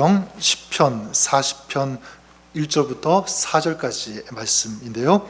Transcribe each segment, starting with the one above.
시편 40편 1절부터 4절까지의 말씀인데요.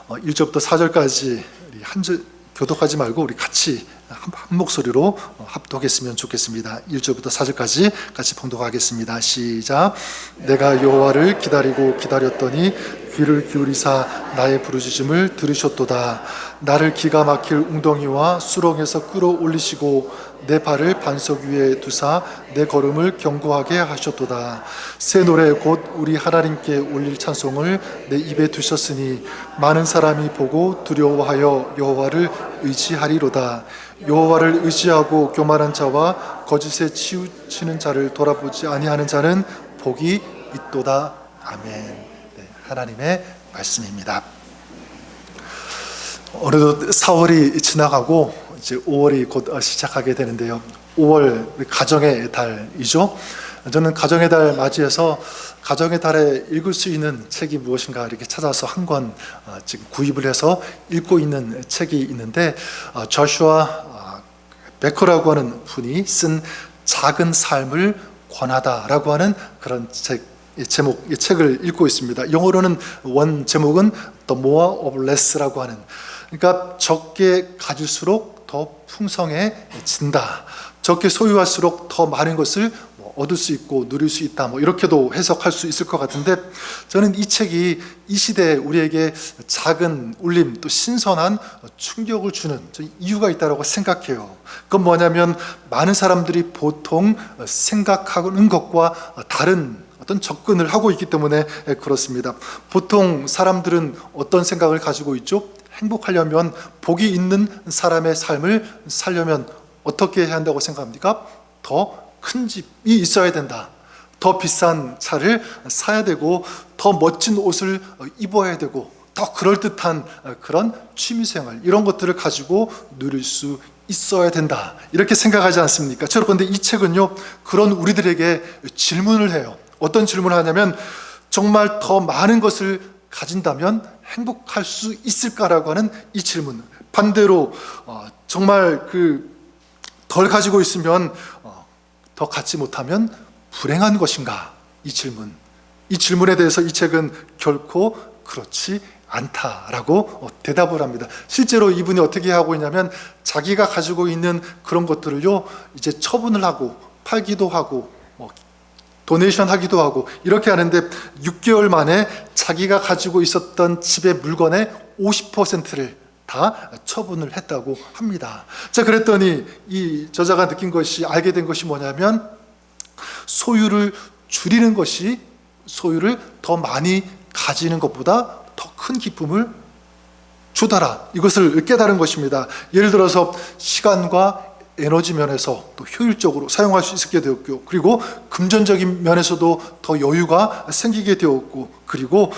1절부터 4절까지 우리 한 절 교독하지 말고 우리 같이 한 목소리로 합독했으면 좋겠습니다. 1절부터 4절까지 같이 봉독하겠습니다. 시작. 내가 여호와를 기다리고 기다렸더니 귀를 기울이사 나의 부르짖음을 들으셨도다. 나를 기가 막힐 웅덩이와 수렁에서 끌어올리시고 내 발을 반석 위에 두사 내 걸음을 견고하게 하셨도다. 새 노래 곧 우리 하나님께 올릴 찬송을 내 입에 두셨으니 많은 사람이 보고 두려워하여 여호와를 의지하리로다. 여호와를 의지하고 교만한 자와 거짓에 치우치는 자를 돌아보지 아니하는 자는 복이 있도다. 아멘. 하나님의 말씀입니다. 어느덧 4월이 지나가고 이제 5월이 곧 시작하게 되는데요. 5월 가정의 달이죠. 저는 가정의 달 맞이해서 가정의 달에 읽을 수 있는 책이 무엇인가 이렇게 찾아서 한 권 지금 구입을 해서 읽고 있는 책이 있는데 조슈아 베커라고 하는 분이 쓴 작은 삶을 권하다라고 하는 그런 이 책을 읽고 있습니다. 영어로는 원 제목은 The More of Less라고 하는, 그러니까 적게 가질수록 더 풍성해진다. 적게 소유할수록 더 많은 것을 얻을 수 있고 누릴 수 있다. 이렇게도 해석할 수 있을 것 같은데, 저는 이 책이 이 시대에 우리에게 작은 울림 또 신선한 충격을 주는 이유가 있다고 생각해요. 그건 뭐냐면 많은 사람들이 보통 생각하는 것과 다른 어떤 접근을 하고 있기 때문에 그렇습니다. 보통 사람들은 어떤 생각을 가지고 있죠? 행복하려면, 복이 있는 사람의 삶을 살려면 어떻게 해야 한다고 생각합니까? 더 큰 집이 있어야 된다. 더 비싼 차를 사야 되고, 더 멋진 옷을 입어야 되고, 더 그럴듯한 그런 취미생활, 이런 것들을 가지고 누릴 수 있어야 된다. 이렇게 생각하지 않습니까? 그런데 이 책은요, 그런 우리들에게 질문을 해요. 어떤 질문을 하냐면, 정말 더 많은 것을 가진다면 행복할 수 있을까라고 하는 이 질문. 반대로 정말 덜 가지고 있으면 더 갖지 못하면 불행한 것인가? 이 질문. 이 질문에 대해서 이 책은 결코 그렇지 않다라고 대답을 합니다. 실제로 이분이 어떻게 하고 있냐면, 자기가 가지고 있는 그런 것들을요, 이제 처분을 하고 팔기도 하고 도네이션 하기도 하고 이렇게 하는데, 6개월 만에 자기가 가지고 있었던 집의 물건의 50%를 다 처분을 했다고 합니다. 자, 그랬더니 이 저자가 느낀 것이, 알게 된 것이 뭐냐면, 소유를 줄이는 것이 소유를 더 많이 가지는 것보다 더 큰 기쁨을 주더라. 이것을 깨달은 것입니다. 예를 들어서 시간과 에너지 면에서 또 효율적으로 사용할 수 있게 되었고, 그리고 금전적인 면에서도 더 여유가 생기게 되었고, 그리고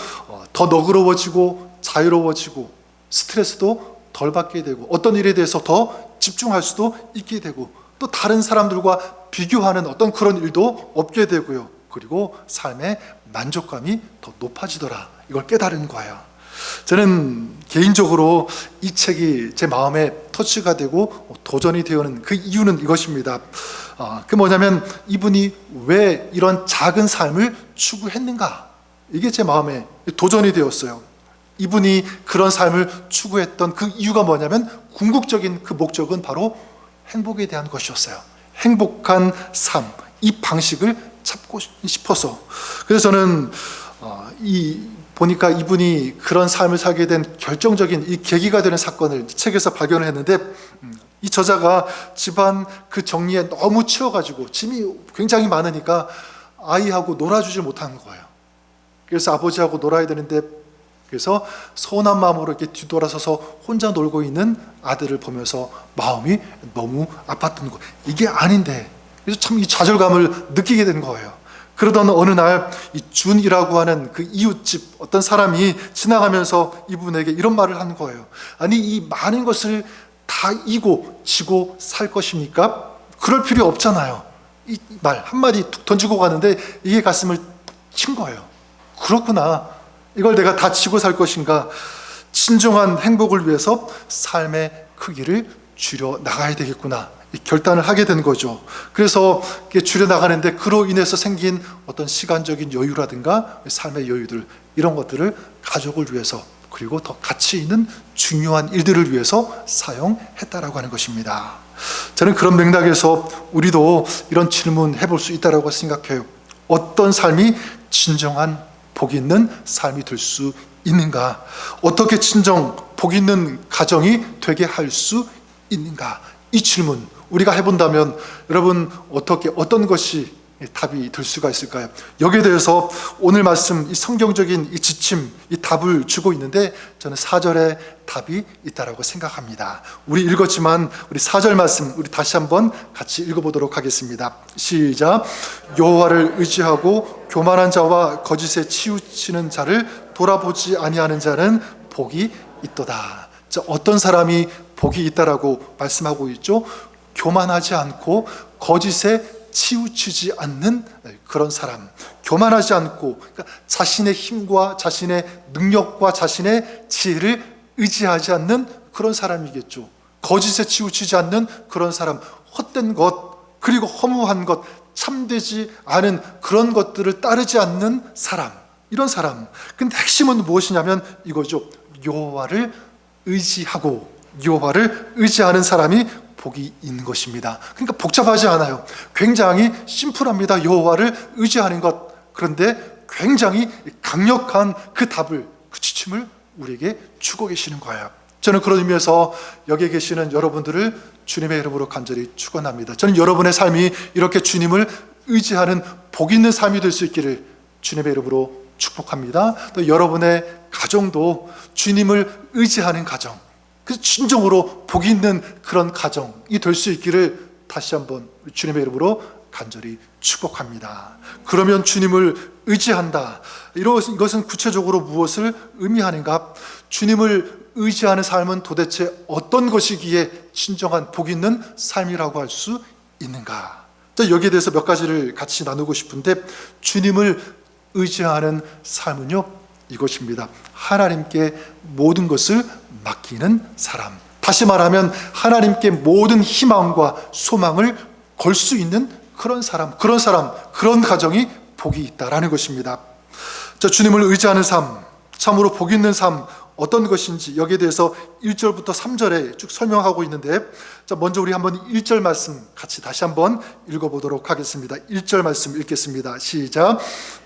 더 너그러워지고 자유로워지고 스트레스도 덜 받게 되고, 어떤 일에 대해서 더 집중할 수도 있게 되고, 또 다른 사람들과 비교하는 어떤 그런 일도 없게 되고요. 그리고 삶의 만족감이 더 높아지더라. 이걸 깨달은 거예요. 저는 개인적으로 이 책이 제 마음에 터치가 되고 도전이 되는 그 이유는 이것입니다. 그 뭐냐면, 이분이 왜 이런 작은 삶을 추구했는가? 이게 제 마음에 도전이 되었어요. 이분이 그런 삶을 추구했던 그 이유가 뭐냐면, 궁극적인 그 목적은 바로 행복에 대한 것이었어요. 행복한 삶, 이 방식을 찾고 싶어서. 그래서 저는 보니까 이분이 그런 삶을 살게 된 결정적인 이 계기가 되는 사건을 책에서 발견을 했는데, 이 저자가 집안 그 정리에 너무 치여가지고 짐이 굉장히 많으니까 아이하고 놀아주지 못하는 거예요. 그래서 아버지하고 놀아야 되는데, 그래서 서운한 마음으로 이렇게 뒤돌아서서 혼자 놀고 있는 아들을 보면서 마음이 너무 아팠던 거예요. 이게 아닌데. 그래서 참 이 좌절감을 느끼게 된 거예요. 그러던 어느 날 이 준이라고 하는 그 이웃집 어떤 사람이 지나가면서 이분에게 이런 말을 하는 거예요. 아니, 이 많은 것을 다 이고 지고 살 것입니까? 그럴 필요 없잖아요. 이 말 한마디 툭 던지고 가는데 이게 가슴을 친 거예요. 그렇구나. 이걸 내가 다 지고 살 것인가? 진정한 행복을 위해서 삶의 크기를 줄여 나가야 되겠구나. 결단을 하게 된 거죠. 그래서 줄여나가는데 그로 인해서 생긴 어떤 시간적인 여유라든가 삶의 여유들, 이런 것들을 가족을 위해서, 그리고 더 가치 있는 중요한 일들을 위해서 사용했다라고 하는 것입니다. 저는 그런 맥락에서 우리도 이런 질문 해볼 수 있다고 생각해요. 어떤 삶이 진정한 복 있는 삶이 될 수 있는가? 어떻게 진정 복 있는 가정이 되게 할 수 있는가? 이 질문 우리가 해본다면 여러분 어떤 것이 답이 될 수가 있을까요? 여기에 대해서 오늘 말씀, 이 성경적인 이 지침, 이 답을 주고 있는데 저는 4절에 답이 있다라고 생각합니다. 우리 읽었지만 우리 4절 말씀 우리 다시 한번 같이 읽어보도록 하겠습니다. 시작. 여호와를 의지하고 교만한 자와 거짓에 치우치는 자를 돌아보지 아니하는 자는 복이 있도다. 자, 어떤 사람이 복이 있다라고 말씀하고 있죠? 교만하지 않고 거짓에 치우치지 않는 그런 사람, 교만하지 않고, 그러니까 자신의 힘과 자신의 능력과 자신의 지혜를 의지하지 않는 그런 사람이겠죠. 거짓에 치우치지 않는 그런 사람, 헛된 것, 그리고 허무한 것, 참되지 않은 그런 것들을 따르지 않는 사람, 이런 사람. 근데 핵심은 무엇이냐면 이거죠. 여호와를 의지하고 여호와를 의지하는 사람이 복이 있는 것입니다. 그러니까 복잡하지 않아요. 굉장히 심플합니다. 여호와를 의지하는 것. 그런데 굉장히 강력한 그 답을, 그 지침을 우리에게 주고 계시는 거예요. 저는 그런 의미에서 여기에 계시는 여러분들을 주님의 이름으로 간절히 축원합니다. 저는 여러분의 삶이 이렇게 주님을 의지하는 복 있는 삶이 될 수 있기를 주님의 이름으로 축복합니다. 또 여러분의 가정도 주님을 의지하는 가정, 그래서 진정으로 복 있는 그런 가정이 될 수 있기를 다시 한번 주님의 이름으로 간절히 축복합니다. 그러면 주님을 의지한다. 이것은 구체적으로 무엇을 의미하는가? 주님을 의지하는 삶은 도대체 어떤 것이기에 진정한 복 있는 삶이라고 할 수 있는가? 여기에 대해서 몇 가지를 같이 나누고 싶은데, 주님을 의지하는 삶은요, 이것입니다. 하나님께 모든 것을 맡기는 사람. 다시 말하면 하나님께 모든 희망과 소망을 걸 수 있는 그런 사람, 그런 가정이 복이 있다라는 것입니다. 자, 주님을 의지하는 삶, 참으로 복 있는 삶, 어떤 것인지 여기에 대해서 1절부터 3절에 쭉 설명하고 있는데, 자, 먼저 우리 한번 1절 말씀 같이 다시 한번 읽어보도록 하겠습니다. 1절 말씀 읽겠습니다. 시작.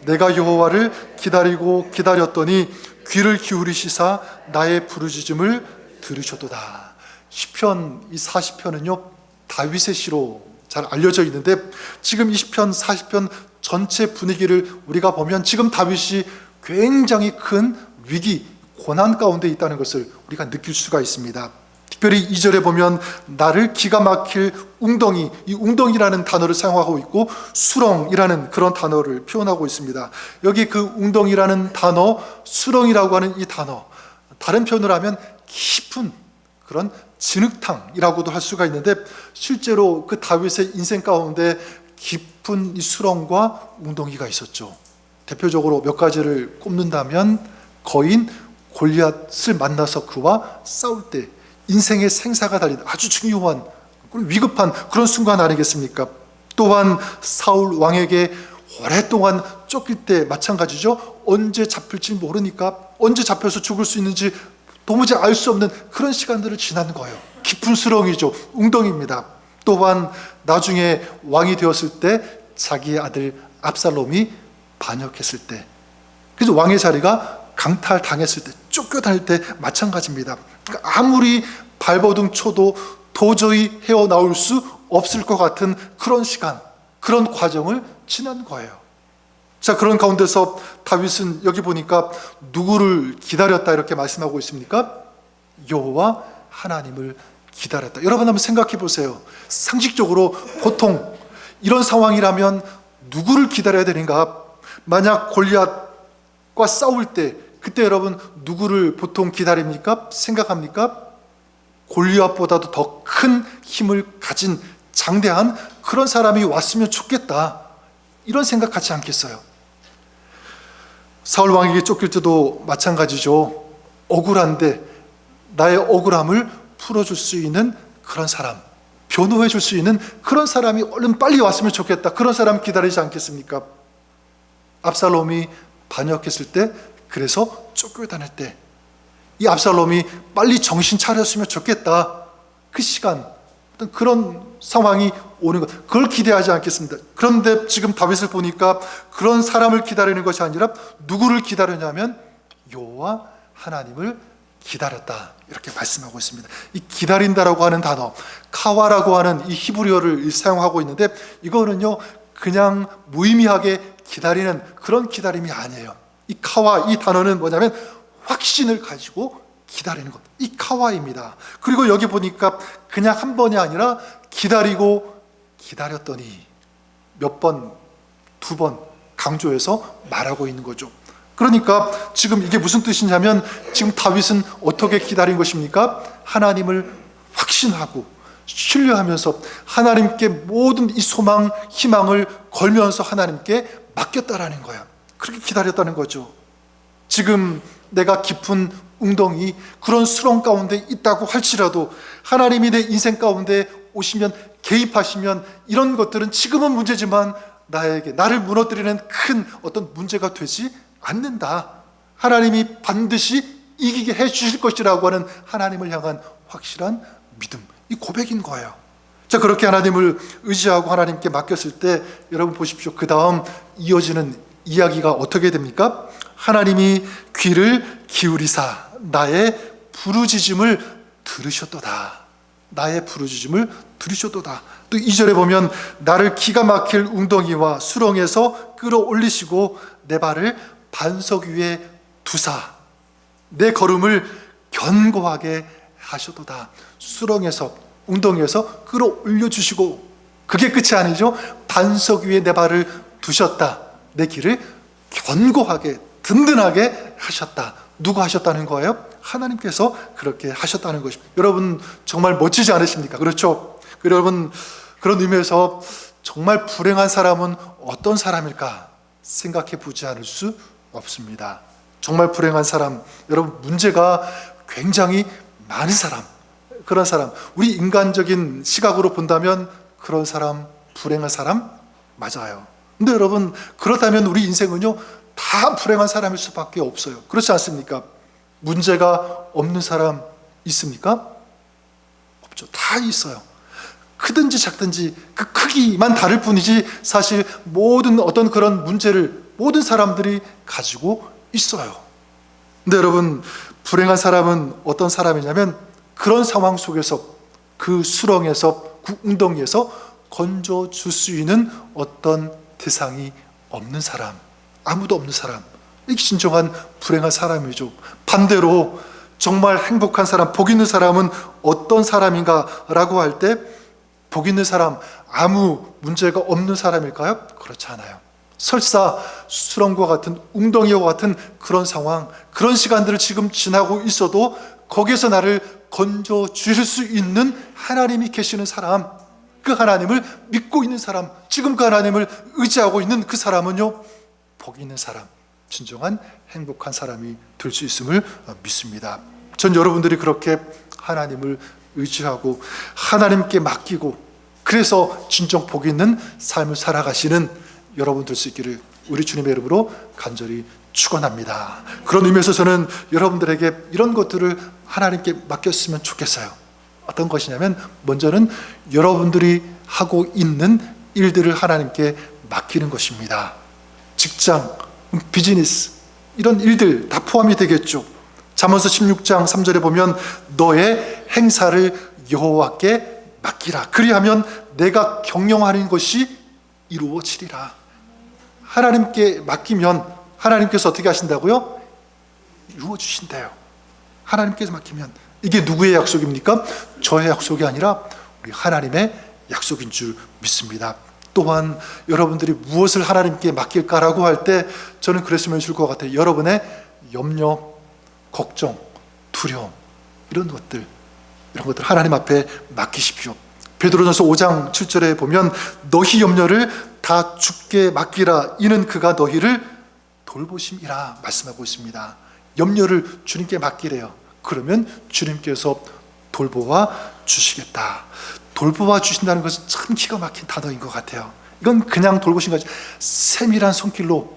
내가 여호와를 기다리고 기다렸더니 귀를 기울이시사 나의 부르짖음을 들으셨도다. 시편, 이 40편은요 다윗의 시로 잘 알려져 있는데, 지금 20편, 40편 전체 분위기를 우리가 보면 지금 다윗이 굉장히 큰 위기, 고난 가운데 있다는 것을 우리가 느낄 수가 있습니다. 특별히 2절에 보면 나를 기가 막힐 웅덩이, 이 웅덩이라는 단어를 사용하고 있고 수렁이라는 그런 단어를 표현하고 있습니다. 여기 그 웅덩이라는 단어, 수렁이라고 하는 이 단어, 다른 표현을 하면 깊은 그런 진흙탕이라고도 할 수가 있는데, 실제로 그 다윗의 인생 가운데 깊은 이 수렁과 웅덩이가 있었죠. 대표적으로 몇 가지를 꼽는다면, 거인 골리앗을 만나서 그와 싸울 때 인생의 생사가 달린 아주 중요한 위급한 그런 순간 아니겠습니까? 또한 사울 왕에게 오랫동안 쫓길 때 마찬가지죠. 언제 잡힐지 모르니까, 언제 잡혀서 죽을 수 있는지 도무지 알 수 없는 그런 시간들을 지난 거예요. 깊은 수렁이죠. 웅덩이입니다. 또한 나중에 왕이 되었을 때 자기의 아들 압살롬이 반역했을 때, 그래서 왕의 자리가 강탈당했을 때, 쫓겨다닐 때 마찬가지입니다. 그러니까 아무리 발버둥 쳐도 도저히 헤어나올 수 없을 것 같은 그런 시간, 그런 과정을 지난 거예요. 자, 그런 가운데서 다윗은 여기 보니까 누구를 기다렸다 이렇게 말씀하고 있습니까? 여호와 하나님을 기다렸다. 여러분 한번 생각해 보세요. 상식적으로 보통 이런 상황이라면 누구를 기다려야 되는가? 만약 골리앗과 싸울 때, 그때 여러분 누구를 보통 기다립니까? 생각합니까? 골리앗보다도 더 큰 힘을 가진 장대한 그런 사람이 왔으면 좋겠다, 이런 생각하지 않겠어요? 사울 왕에게 쫓길 때도 마찬가지죠. 억울한데 나의 억울함을 풀어줄 수 있는 그런 사람, 변호해 줄 수 있는 그런 사람이 얼른 빨리 왔으면 좋겠다. 그런 사람 기다리지 않겠습니까? 압살롬이 반역했을 때, 그래서 쫓겨다닐 때 이 압살롬이 빨리 정신 차렸으면 좋겠다. 그 시간, 어떤 그런 상황이 오는 것, 그걸 기대하지 않겠습니다. 그런데 지금 다윗을 보니까 그런 사람을 기다리는 것이 아니라 누구를 기다렸냐면 여호와 하나님을 기다렸다, 이렇게 말씀하고 있습니다. 이 기다린다라고 하는 단어, 카와라고 하는 이 히브리어를 사용하고 있는데, 이거는요 그냥 무의미하게 기다리는 그런 기다림이 아니에요. 이 카와, 이 단어는 뭐냐면 확신을 가지고 기다리는 것, 이 카와입니다. 그리고 여기 보니까 그냥 한 번이 아니라 기다리고 기다렸더니 몇 번, 두 번 강조해서 말하고 있는 거죠. 그러니까 지금 이게 무슨 뜻이냐면, 지금 다윗은 어떻게 기다린 것입니까? 하나님을 확신하고 신뢰하면서 하나님께 모든 이 소망, 희망을 걸면서 하나님께 맡겼다라는 거야. 그렇게 기다렸다는 거죠. 지금 내가 깊은 웅덩이, 그런 수렁 가운데 있다고 할지라도 하나님이 내 인생 가운데 오시면, 개입하시면, 이런 것들은 지금은 문제지만 나에게, 나를 무너뜨리는 큰 어떤 문제가 되지 않는다. 하나님이 반드시 이기게 해주실 것이라고 하는 하나님을 향한 확실한 믿음, 이 고백인 거예요. 자, 그렇게 하나님을 의지하고 하나님께 맡겼을 때 여러분 보십시오. 그 다음 이어지는 이야기가 어떻게 됩니까? 하나님이 귀를 기울이사 나의 부르짖음을 들으셨도다. 나의 부르짖음을 들으셨도다. 또 2절에 보면 나를 기가 막힐 웅덩이와 수렁에서 끌어올리시고 내 발을 반석 위에 두사 내 걸음을 견고하게 하셨도다. 수렁에서, 웅덩이에서 끌어올려 주시고, 그게 끝이 아니죠. 반석 위에 내 발을 두셨다. 내 길을 견고하게, 든든하게 하셨다. 누가 하셨다는 거예요? 하나님께서 그렇게 하셨다는 것입니다. 여러분 정말 멋지지 않으십니까? 그렇죠? 여러분, 그런 의미에서 정말 불행한 사람은 어떤 사람일까 생각해 보지 않을 수 없습니다. 정말 불행한 사람, 여러분 문제가 굉장히 많은 사람, 그런 사람, 우리 인간적인 시각으로 본다면 그런 사람, 불행한 사람 맞아요. 근데 여러분, 그렇다면 우리 인생은요 다 불행한 사람일 수밖에 없어요. 그렇지 않습니까? 문제가 없는 사람 있습니까? 없죠. 다 있어요. 크든지 작든지 그 크기만 다를 뿐이지 사실 모든 어떤 그런 문제를 모든 사람들이 가지고 있어요. 근데 여러분, 불행한 사람은 어떤 사람이냐면 그런 상황 속에서, 그 수렁에서, 그 웅덩이에서 건져줄 수 있는 어떤 대상이 없는 사람, 아무도 없는 사람, 이게 진정한 불행한 사람이죠. 반대로 정말 행복한 사람, 복 있는 사람은 어떤 사람인가 라고 할 때, 복 있는 사람, 아무 문제가 없는 사람일까요? 그렇지 않아요. 설사 수렁과 같은, 웅덩이와 같은 그런 상황, 그런 시간들을 지금 지나고 있어도 거기에서 나를 건져 주실 수 있는 하나님이 계시는 사람, 그 하나님을 믿고 있는 사람, 지금 그 하나님을 의지하고 있는 그 사람은요 복 있는 사람, 진정한 행복한 사람이 될 수 있음을 믿습니다. 전 여러분들이 그렇게 하나님을 의지하고 하나님께 맡기고, 그래서 진정 복 있는 삶을 살아가시는 여러분 될 수 있기를 우리 주님의 이름으로 간절히 축원합니다. 그런 의미에서 저는 여러분들에게 이런 것들을 하나님께 맡겼으면 좋겠어요. 어떤 것이냐면, 먼저는 여러분들이 하고 있는 일들을 하나님께 맡기는 것입니다. 직장, 비즈니스, 이런 일들 다 포함이 되겠죠. 잠언서 16장 3절에 보면 너의 행사를 여호와께 맡기라. 그리하면 내가 경영하는 것이 이루어지리라. 하나님께 맡기면 하나님께서 어떻게 하신다고요? 이루어주신대요. 하나님께서 맡기면. 이게 누구의 약속입니까? 저의 약속이 아니라 우리 하나님의 약속인 줄 믿습니다. 또한 여러분들이 무엇을 하나님께 맡길까라고 할 때 저는 그랬으면 좋을 것 같아요. 여러분의 염려, 걱정, 두려움, 이런 것들 하나님 앞에 맡기십시오. 베드로전서 5장 7절에 보면 너희 염려를 다 주께 맡기라. 이는 그가 너희를 돌보심이라 말씀하고 있습니다. 염려를 주님께 맡기래요. 그러면 주님께서 돌보아 주시겠다. 돌보아 주신다는 것은 참 기가 막힌 단어인 것 같아요. 이건 그냥 돌보신 거지. 세밀한 손길로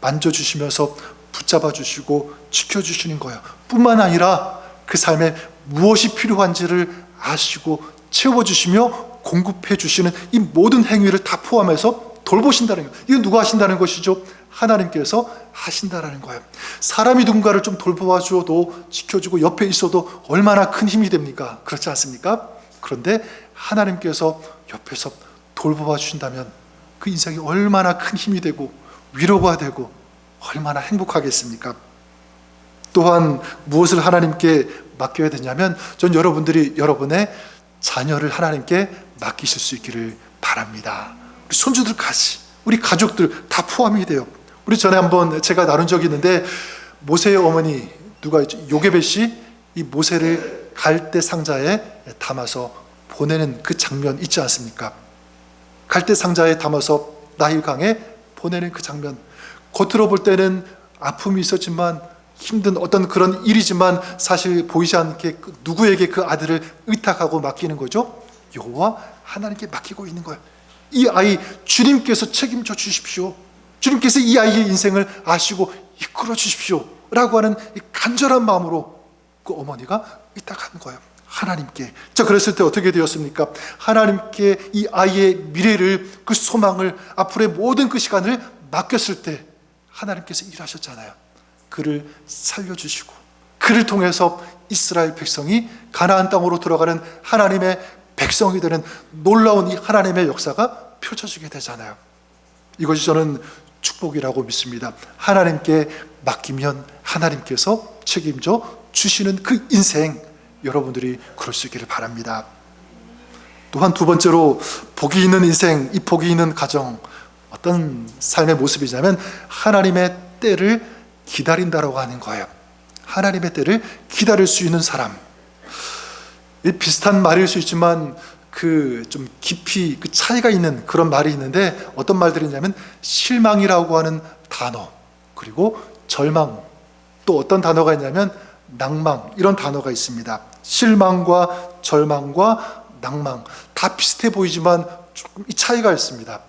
만져주시면서 붙잡아 주시고 지켜주시는 거예요. 뿐만 아니라 그 삶에 무엇이 필요한지를 아시고 채워주시며 공급해 주시는 이 모든 행위를 다 포함해서 돌보신다는 거예요. 이건 누가 하신다는 것이죠? 하나님께서 하신다라는 거예요. 사람이 누군가를 좀 돌보아 주어도 지켜주고 옆에 있어도 얼마나 큰 힘이 됩니까? 그렇지 않습니까? 그런데 하나님께서 옆에서 돌보아 주신다면 그 인생이 얼마나 큰 힘이 되고 위로가 되고 얼마나 행복하겠습니까? 또한 무엇을 하나님께 맡겨야 되냐면 전 여러분들이 여러분의 자녀를 하나님께 맡기실 수 있기를 바랍니다. 우리 손주들까지, 우리 가족들 다 포함이 돼요. 우리 전에 한번 제가 나눈 적이 있는데 모세의 어머니 누가 있죠? 요게벳이 이 모세를 갈대 상자에 담아서 보내는 그 장면 있지 않습니까? 갈대 상자에 담아서 나일강에 보내는 그 장면, 겉으로 볼 때는 아픔이 있었지만 힘든 어떤 그런 일이지만 사실 보이지 않게 누구에게 그 아들을 의탁하고 맡기는 거죠? 여호와 하나님께 맡기고 있는 거예요. 이 아이 주님께서 책임져 주십시오. 주님께서 이 아이의 인생을 아시고 이끌어 주십시오 라고 하는 이 간절한 마음으로 그 어머니가 의탁하는 거예요. 하나님께. 자, 그랬을 때 어떻게 되었습니까? 하나님께 이 아이의 미래를, 그 소망을, 앞으로의 모든 그 시간을 맡겼을 때 하나님께서 일하셨잖아요. 그를 살려주시고 그를 통해서 이스라엘 백성이 가나안 땅으로 들어가는 하나님의 백성이 되는 놀라운 이 하나님의 역사가 펼쳐지게 되잖아요. 이것이 저는 축복이라고 믿습니다. 하나님께 맡기면 하나님께서 책임져 주시는 그 인생, 여러분들이 그럴 수 있기를 바랍니다. 또한 두 번째로 복이 있는 인생, 이 복이 있는 가정, 어떤 삶의 모습이냐면 하나님의 때를 기다린다라고 하는 거예요. 하나님의 때를 기다릴 수 있는 사람. 비슷한 말일 수 있지만 그 좀 깊이 그 차이가 있는 그런 말이 있는데 어떤 말들이냐면 실망이라고 하는 단어, 그리고 절망, 또 어떤 단어가 있냐면 낭망, 이런 단어가 있습니다. 실망과 절망과 낭망 다 비슷해 보이지만 조금 이 차이가 있습니다.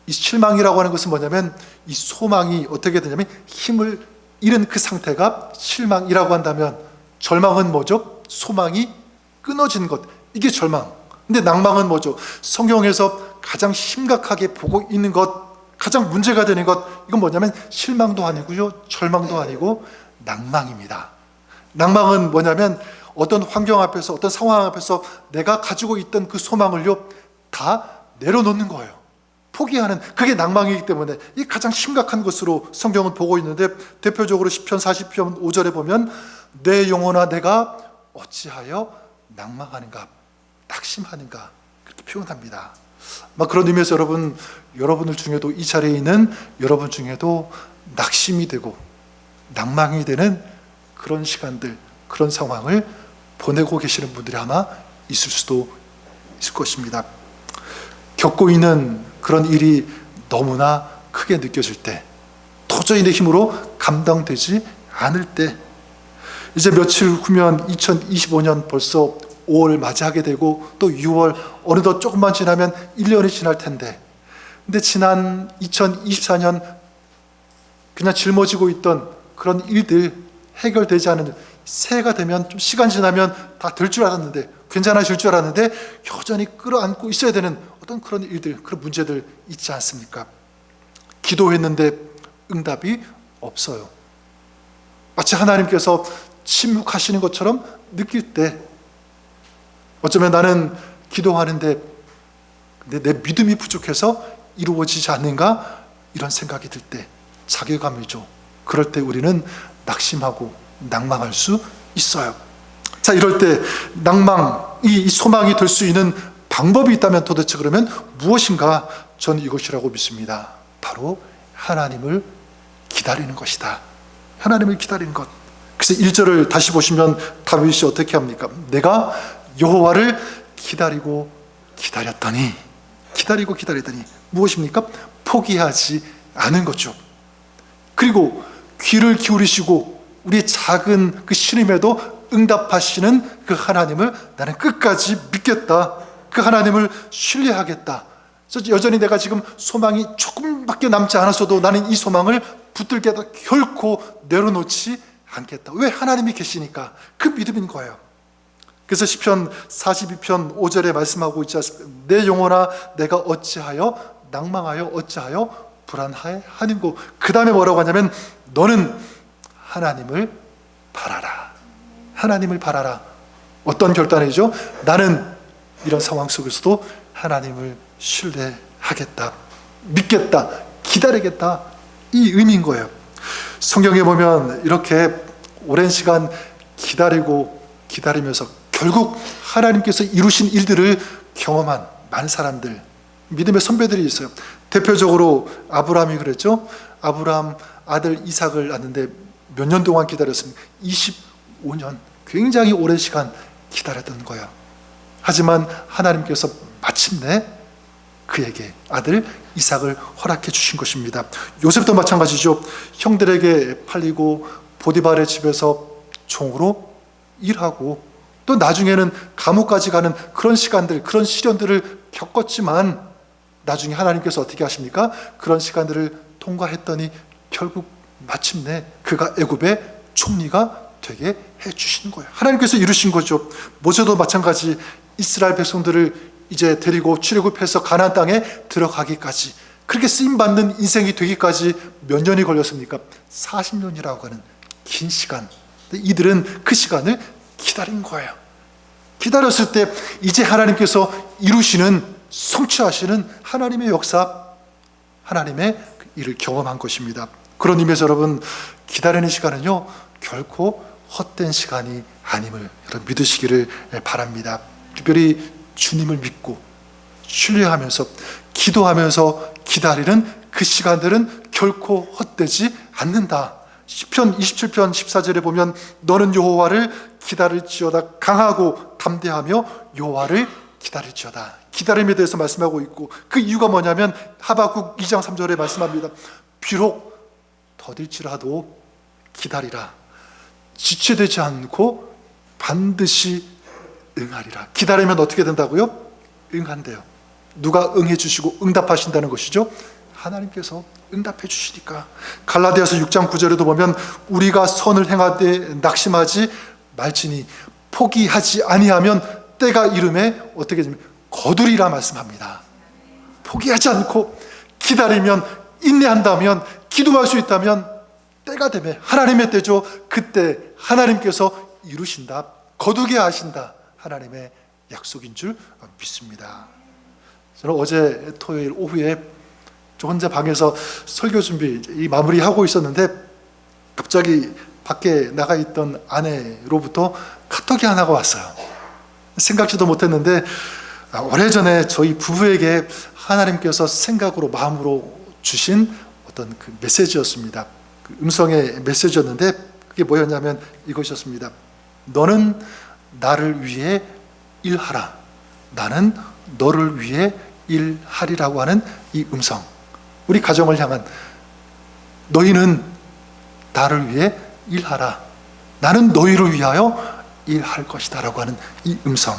이 실망이라고 하는 것은 뭐냐면 이 소망이 어떻게 되냐면 힘을 잃은 그 상태가 실망이라고 한다면, 절망은 뭐죠? 소망이 끊어진 것, 이게 절망. 근데 낭망은 뭐죠? 성경에서 가장 심각하게 보고 있는 것, 가장 문제가 되는 것, 이건 뭐냐면 실망도 아니고요, 절망도 아니고 낭망입니다. 낭망은 뭐냐면 어떤 환경 앞에서, 어떤 상황 앞에서 내가 가지고 있던 그 소망을요 다 내려놓는 거예요. 포기하는, 그게 낭망이기 때문에 이 가장 심각한 것으로 성경은 보고 있는데, 대표적으로 시편 40편 5절에 보면 내 영혼아 내가 어찌하여 낭망하는가, 낙심하는가, 그렇게 표현합니다. 그런 의미에서 여러분들 중에도, 이 자리에 있는 여러분 중에도 낙심이 되고 낭망이 되는 그런 시간들, 그런 상황을 보내고 계시는 분들이 아마 있을 수도 있을 것입니다. 겪고 있는 그런 일이 너무나 크게 느껴질 때, 도저히 내 힘으로 감당되지 않을 때, 이제 며칠 후면 2025년 벌써 5월 맞이하게 되고 또 6월, 어느덧 조금만 지나면 1년이 지날 텐데, 근데 지난 2024년 그냥 짊어지고 있던 그런 일들, 해결되지 않은, 새해가 되면 좀 시간 지나면 다 될 줄 알았는데, 괜찮아질 줄 알았는데 여전히 끌어안고 있어야 되는 어떤 그런 일들, 그런 문제들 있지 않습니까? 기도했는데 응답이 없어요. 마치 하나님께서 침묵하시는 것처럼 느낄 때, 어쩌면 나는 기도하는데 내 믿음이 부족해서 이루어지지 않는가, 이런 생각이 들 때, 자괴감이죠. 그럴 때 우리는 낙심하고 낭망할 수 있어요. 자, 이럴 때 낭망, 이 소망이 될 수 있는 방법이 있다면 도대체 그러면 무엇인가? 저는 이것이라고 믿습니다. 바로 하나님을 기다리는 것이다. 하나님을 기다리는 것. 그래서 1절을 다시 보시면 다윗이 어떻게 합니까? 내가 여호와를 기다리고 기다렸더니, 기다리고 기다리더니 무엇입니까? 포기하지 않은 거죠. 그리고 귀를 기울이시고 우리의 작은 그 신음에도 응답하시는 그 하나님을 나는 끝까지 믿겠다. 그 하나님을 신뢰하겠다. 그래서 여전히 내가 지금 소망이 조금밖에 남지 않았어도 나는 이 소망을 붙들게 결코 내려놓지 않겠다. 왜? 하나님이 계시니까. 그 믿음인 거예요. 그래서 시편 42편 5절에 말씀하고 있지 않습니까? 내 영혼아 내가 어찌하여 낭망하여 어찌하여 불안하는고. 그 다음에 뭐라고 하냐면 너는 하나님을 바라라. 하나님을 바라라. 어떤 결단이죠? 나는 이런 상황 속에서도 하나님을 신뢰하겠다, 믿겠다, 기다리겠다, 이 의미인 거예요. 성경에 보면 이렇게 오랜 시간 기다리면서 결국 하나님께서 이루신 일들을 경험한 많은 사람들, 믿음의 선배들이 있어요. 대표적으로 아브라함이 그랬죠. 아브라함 아들 이삭을 낳는데 몇 년 동안 기다렸습니까? 25년. 굉장히 오랜 시간 기다렸던 거예요. 하지만 하나님께서 마침내 그에게 아들 이삭을 허락해 주신 것입니다. 요셉도 마찬가지죠. 형들에게 팔리고 보디발의 집에서 종으로 일하고 또 나중에는 감옥까지 가는 그런 시간들, 그런 시련들을 겪었지만 나중에 하나님께서 어떻게 하십니까? 그런 시간들을 통과했더니 결국 마침내 그가 애굽의 총리가 되게 해주신 거예요. 하나님께서 이루신 거죠. 모세도 마찬가지 이스라엘 백성들을 이제 데리고 출애굽해서 가나안 땅에 들어가기까지, 그렇게 쓰임받는 인생이 되기까지 몇 년이 걸렸습니까? 40년이라고 하는 긴 시간. 이들은 그 시간을 기다린 거예요. 기다렸을 때 이제 하나님께서 이루시는, 성취하시는 하나님의 역사, 하나님의 일을 경험한 것입니다. 그런 의미에서 여러분, 기다리는 시간은요 결코 헛된 시간이 아님을 여러분 믿으시기를 바랍니다. 특별히 주님을 믿고 신뢰하면서 기도하면서 기다리는 그 시간들은 결코 헛되지 않는다. 시편 27편 14절에 보면 너는 여호와를 기다릴지어다. 강하고 담대하며 여호와를 기다릴지어다. 기다림에 대해서 말씀하고 있고, 그 이유가 뭐냐면 하박국 2장 3절에 말씀합니다. 비록 더딜지라도 기다리라. 지체되지 않고 반드시 응하리라. 기다리면 어떻게 된다고요? 응한대요. 누가 응해 주시고 응답하신다는 것이죠? 하나님께서 응답해 주시니까. 갈라디아서 6장 9절에도 보면 우리가 선을 행하되 낙심하지 말지니 포기하지 아니하면 때가 이름에 어떻게 되면 거두리라 말씀합니다. 포기하지 않고 기다리면, 인내한다면, 기도할 수 있다면 때가 되면, 하나님의 때죠. 그때 하나님께서 이루신다, 거두게 하신다, 하나님의 약속인 줄 믿습니다. 저는 어제 토요일 오후에 저 혼자 방에서 설교 준비 마무리하고 있었는데 갑자기 밖에 나가 있던 아내로부터 카톡이 하나가 왔어요. 생각지도 못했는데 오래전에 저희 부부에게 하나님께서 생각으로, 마음으로 주신 어떤 그 메시지였습니다. 그 음성의 메시지였는데 그게 뭐였냐면 이것이었습니다. 너는 나를 위해 일하라. 나는 너를 위해 일하리라고 하는 이 음성. 우리 가정을 향한, 너희는 나를 위해 일하라. 나는 너희를 위하여 일할 것이다 라고 하는 이 음성.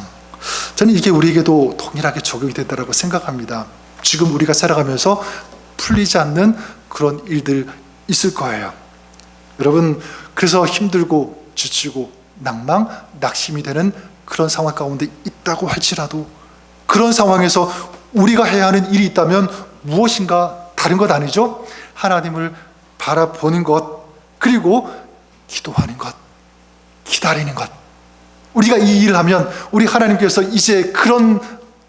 저는 이게 우리에게도 동일하게 적용이 된다고 생각합니다. 지금 우리가 살아가면서 풀리지 않는 그런 일들 있을 거예요. 여러분, 그래서 힘들고 지치고 낭망, 낙심이 되는 그런 상황 가운데 있다고 할지라도 그런 상황에서 우리가 해야 하는 일이 있다면 무엇인가 다른 것 아니죠? 하나님을 바라보는 것, 그리고 기도하는 것, 기다리는 것. 우리가 이 일을 하면 우리 하나님께서 이제 그런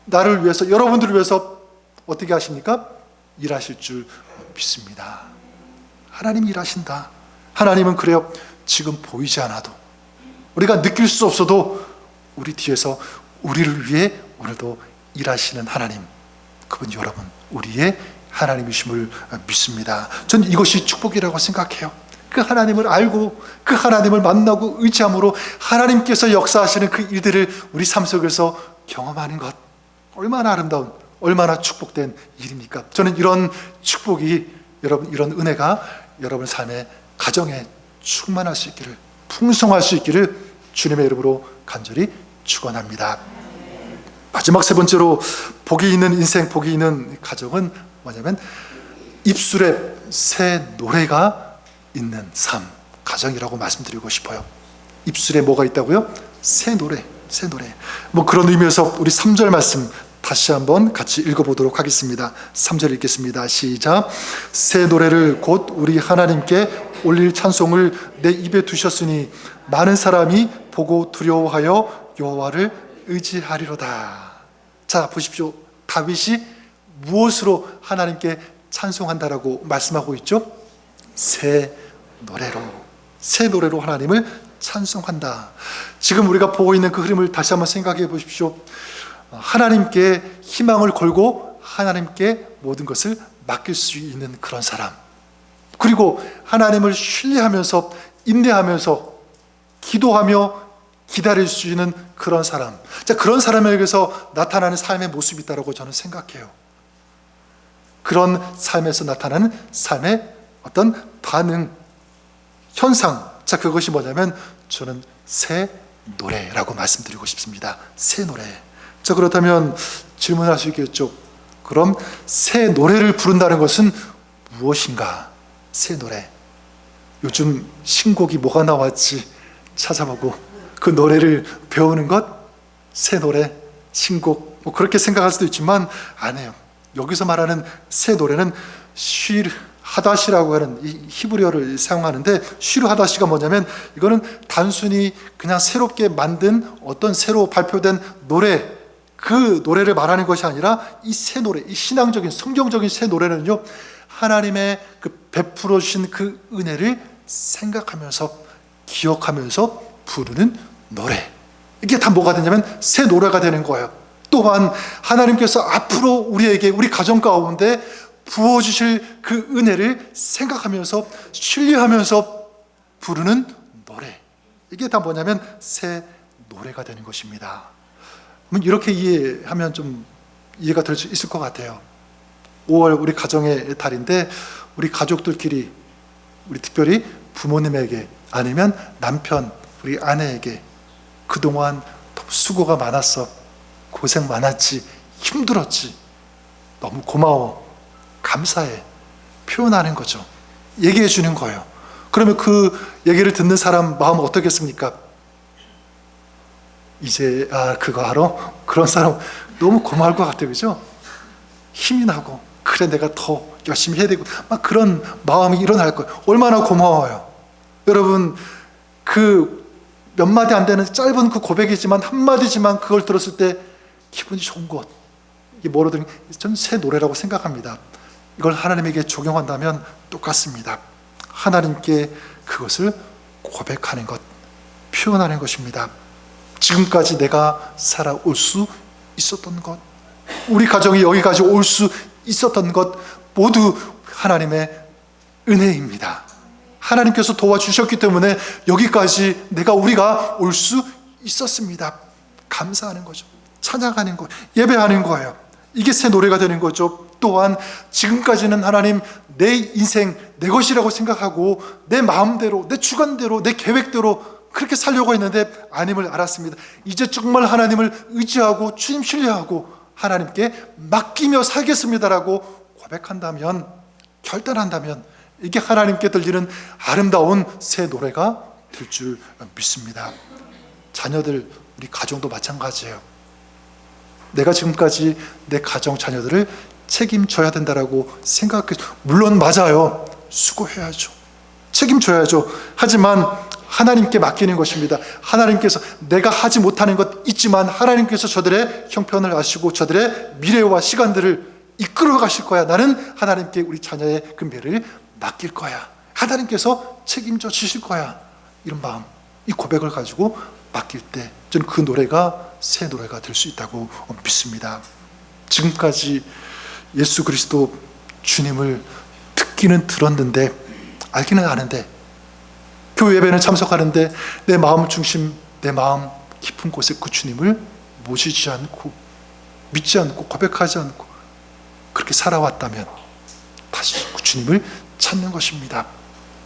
나를 위해서, 여러분들을 위해서 어떻게 하십니까? 일하실 줄 믿습니다. 하나님 일하신다. 하나님은 그래요. 지금 보이지 않아도, 우리가 느낄 수 없어도 우리 뒤에서 우리를 위해 오늘도 일하시는 하나님, 그분 여러분 우리의 하나님이심을 믿습니다. 저는 이것이 축복이라고 생각해요. 그 하나님을 알고 그 하나님을 만나고 의지함으로 하나님께서 역사하시는 그 일들을 우리 삶 속에서 경험하는 것, 얼마나 아름다운, 얼마나 축복된 일입니까? 저는 이런 축복이, 여러분 이런 은혜가 여러분 삶의 가정에 충만할 수 있기를, 풍성할 수 있기를 주님의 이름으로 간절히 축원합니다. 마지막 세 번째로 복이 있는 인생, 복이 있는 가정은 뭐냐면 입술에 새 노래가 있는 삶, 가정이라고 말씀드리고 싶어요. 입술에 뭐가 있다고요? 새 노래, 새 노래. 그런 의미에서 우리 3절 말씀 다시 한번 같이 읽어보도록 하겠습니다. 3절 읽겠습니다. 시작. 새 노래를 곧 우리 하나님께 올릴 찬송을 내 입에 두셨으니 많은 사람이 보고 두려워하여 여호와를 의지하리로다. 자, 보십시오. 다윗이 무엇으로 하나님께 찬송한다라고 말씀하고 있죠? 새 노래로, 새 노래로 하나님을 찬송한다. 지금 우리가 보고 있는 그 흐름을 다시 한번 생각해 보십시오. 하나님께 희망을 걸고 하나님께 모든 것을 맡길 수 있는 그런 사람, 그리고 하나님을 신뢰하면서 인내하면서 기도하며 기다릴 수 있는 그런 사람. 자, 그런 사람에게서 나타나는 삶의 모습이 있다고 저는 생각해요. 그런 삶에서 나타나는 삶의 어떤 반응, 현상. 자, 그것이 뭐냐면 저는 새 노래라고 말씀드리고 싶습니다. 새 노래. 자, 그렇다면 질문할 수 있겠죠. 그럼 새 노래를 부른다는 것은 무엇인가? 새 노래. 요즘 신곡이 뭐가 나왔지 찾아보고 그 노래를 배우는 것, 새 노래, 신곡, 그렇게 생각할 수도 있지만 아니에요. 여기서 말하는 새 노래는 쉴 하다시라고 하는 이 히브리어를 사용하는데, 쉴 하다시가 뭐냐면 이거는 단순히 그냥 새롭게 만든 어떤 새로 발표된 노래, 그 노래를 말하는 것이 아니라 이 새 노래, 이 신앙적인 성경적인 새 노래는요, 하나님의 그 베풀어 주신 그 은혜를 생각하면서 기억하면서 부르는 노래. 이게 다 뭐가 되냐면 새 노래가 되는 거예요. 또한 하나님께서 앞으로 우리에게, 우리 가정 가운데 부어주실 그 은혜를 생각하면서 신뢰하면서 부르는 노래. 이게 다 뭐냐면 새 노래가 되는 것입니다. 이렇게 이해하면 좀 이해가 될 수 있을 것 같아요. 5월 우리 가정의 달인데 우리 가족들끼리, 우리 특별히 부모님에게 아니면 남편, 우리 아내에게 그동안 수고가 많았어, 고생 많았지, 힘들었지, 너무 고마워, 감사해, 표현하는 거죠. 얘기해 주는 거예요. 그러면 그 얘기를 듣는 사람 마음은 어떻겠습니까? 이제 그거 알아? 그런 사람 너무 고마울 것 같아요. 그죠? 힘이 나고, 그래 내가 더 열심히 해야 되고, 막 그런 마음이 일어날 거예요. 얼마나 고마워요. 여러분, 그 몇 마디 안 되는 짧은 그 고백이지만 한마디지만 그걸 들었을 때 기분이 좋은 것, 이게 뭐로든 저는 새 노래라고 생각합니다. 이걸 하나님에게 적용한다면 똑같습니다. 하나님께 그것을 고백하는 것, 표현하는 것입니다. 지금까지 내가 살아올 수 있었던 것, 우리 가정이 여기까지 올 수 있었던 것 모두 하나님의 은혜입니다. 하나님께서 도와주셨기 때문에 여기까지 우리가 올 수 있었습니다. 감사하는 거죠. 찬양하는 것, 예배하는 거예요. 이게 새 노래가 되는 거죠. 또한 지금까지는 하나님 내 인생 내 것이라고 생각하고 내 마음대로, 내 주관대로, 내 계획대로 그렇게 살려고 했는데 아님을 알았습니다. 이제 정말 하나님을 의지하고 주님 신뢰하고 하나님께 맡기며 살겠습니다라고 고백한다면, 결단한다면 이게 하나님께 들리는 아름다운 새 노래가 될 줄 믿습니다. 자녀들, 우리 가정도 마찬가지예요. 내가 지금까지 내 가정 자녀들을 책임져야 된다라고 생각해서, 물론 맞아요. 수고해야죠. 책임져야죠. 하지만 하나님께 맡기는 것입니다. 하나님께서, 내가 하지 못하는 것 있지만 하나님께서 저들의 형편을 아시고 저들의 미래와 시간들을 이끌어 가실 거야. 나는 하나님께 우리 자녀의 그 미래를 맡길 거야. 하나님께서 책임져 주실 거야. 이런 마음, 이 고백을 가지고 맡길 때 저는 그 노래가 새 노래가 될 수 있다고 믿습니다. 지금까지 예수 그리스도 주님을 듣기는 들었는데, 알기는 아는데, 교회 예배는 참석하는데 내 마음 중심, 내 마음 깊은 곳에 그 주님을 모시지 않고, 믿지 않고, 고백하지 않고 그렇게 살아왔다면 다시 그 주님을 찾는 것입니다.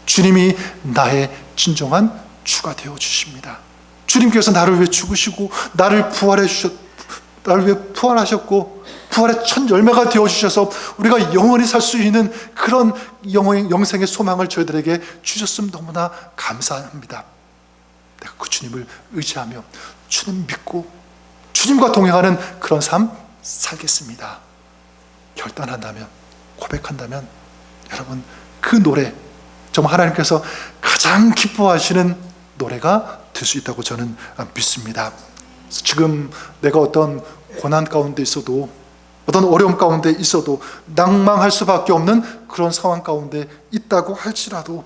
주님이 나의 진정한 주가 되어 주십니다. 주님께서 나를 위해 죽으시고 나를 위해 부활하셨고 부활의 첫 열매가 되어주셔서 우리가 영원히 살 수 있는 그런 영생의 소망을 저희들에게 주셨음 너무나 감사합니다. 내가 그 주님을 의지하며 주님 믿고 주님과 동행하는 그런 삶 살겠습니다. 결단한다면, 고백한다면 여러분 그 노래 정말 하나님께서 가장 기뻐하시는 노래가 될 수 있다고 저는 믿습니다. 지금 내가 어떤 고난 가운데 있어도, 어떤 어려움 가운데 있어도 낭망할 수밖에 없는 그런 상황 가운데 있다고 할지라도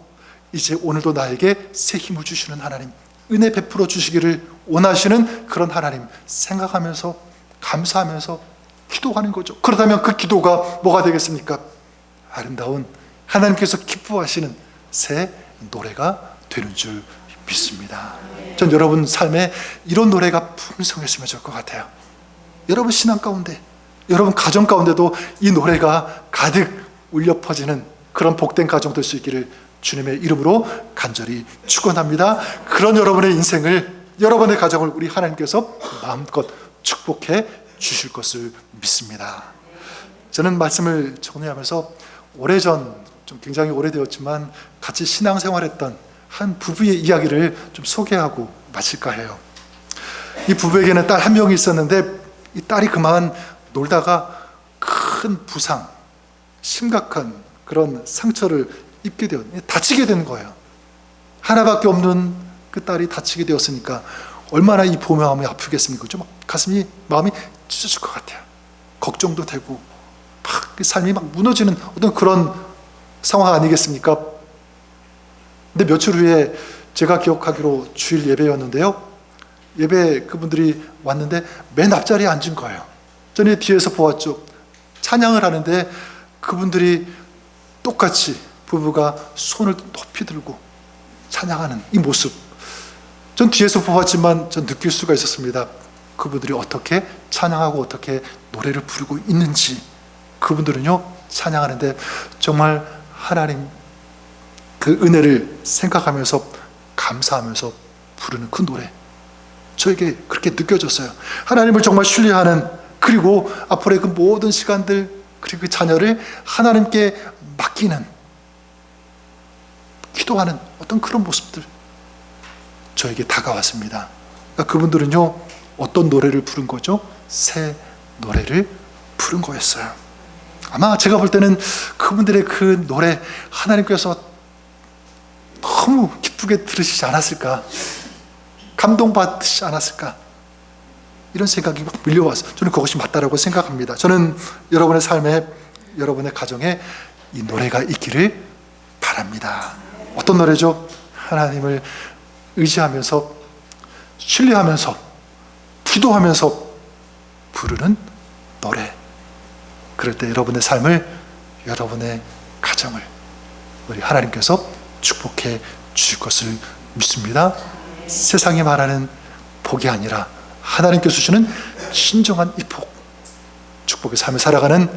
이제 오늘도 나에게 새 힘을 주시는 하나님, 은혜 베풀어 주시기를 원하시는 그런 하나님 생각하면서 감사하면서 기도하는 거죠. 그렇다면 그 기도가 뭐가 되겠습니까? 아름다운 하나님께서 기뻐하시는 새 노래가 되는 줄 믿습니다. 전 여러분 삶에 이런 노래가 풍성했으면 좋을 것 같아요. 여러분 신앙 가운데, 여러분 가정 가운데도 이 노래가 가득 울려 퍼지는 그런 복된 가정 될 수 있기를 주님의 이름으로 간절히 축원합니다. 그런 여러분의 인생을, 여러분의 가정을 우리 하나님께서 마음껏 축복해 주실 것을 믿습니다. 저는 말씀을 정리하면서 오래전, 좀 굉장히 오래되었지만 같이 신앙생활했던 한 부부의 이야기를 좀 소개하고 마칠까 해요. 이 부부에게는 딸 한 명이 있었는데 이 딸이 그만 놀다가 큰 부상, 심각한 그런 상처를 입게 되었, 다치게 된 거예요. 하나밖에 없는 그 딸이 다치게 되었으니까 얼마나 이 부모 마음이 아프겠습니까? 좀 가슴이, 마음이 찢어질 것 같아요. 걱정도 되고 막 삶이 막 무너지는 어떤 그런 상황 아니겠습니까? 근데 며칠 후에 제가 기억하기로 주일 예배였는데요, 예배 그분들이 왔는데 맨 앞자리에 앉은 거예요. 저는 뒤에서 보았죠. 찬양을 하는데 그분들이 똑같이 부부가 손을 높이 들고 찬양하는 이 모습, 전 뒤에서 보았지만 전 느낄 수가 있었습니다. 그분들이 어떻게 찬양하고 어떻게 노래를 부르고 있는지. 그분들은요 찬양하는데 정말 하나님 그 은혜를 생각하면서 감사하면서 부르는 그 노래, 저에게 그렇게 느껴졌어요. 하나님을 정말 신뢰하는, 그리고 앞으로의 그 모든 시간들, 그리고 그 자녀를 하나님께 맡기는, 기도하는 어떤 그런 모습들 저에게 다가왔습니다. 그러니까 그분들은요 어떤 노래를 부른 거죠? 새 노래를 부른 거였어요. 아마 제가 볼 때는 그분들의 그 노래 하나님께서 너무 기쁘게 들으시지 않았을까, 감동받으시지 않았을까, 이런 생각이 막 밀려왔어요. 저는 그것이 맞다라고 생각합니다. 저는 여러분의 삶에, 여러분의 가정에 이 노래가 있기를 바랍니다. 어떤 노래죠? 하나님을 의지하면서, 신뢰하면서, 기도하면서 부르는 노래. 그럴 때 여러분의 삶을, 여러분의 가정을 우리 하나님께서 축복해 주실 것을 믿습니다. 세상이 말하는 복이 아니라 하나님께서 주시는 진정한 이 복, 축복의 삶을 살아가는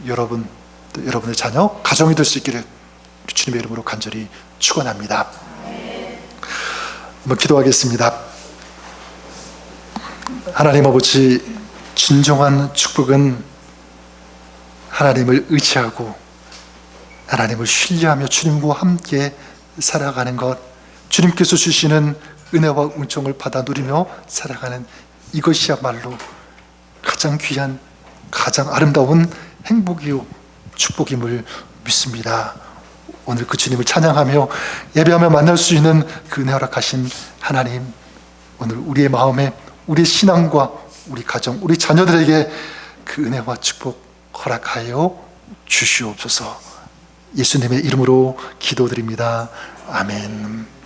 여러분, 또 여러분의 자녀, 가정이 될 수 있기를 주님의 이름으로 간절히 축원합니다. 한번 기도하겠습니다. 하나님 아버지, 진정한 축복은 하나님을 의지하고 하나님을 신뢰하며 주님과 함께 살아가는 것, 주님께서 주시는 은혜와 은총을 받아 누리며 살아가는 이것이야말로 가장 귀한, 가장 아름다운 행복이요 축복임을 믿습니다. 오늘 그 주님을 찬양하며 예배하며 만날 수 있는 그 은혜 허락하신 하나님, 오늘 우리의 마음에, 우리의 신앙과 우리 가정, 우리 자녀들에게 그 은혜와 축복 허락하여 주시옵소서. 예수님의 이름으로 기도드립니다. 아멘.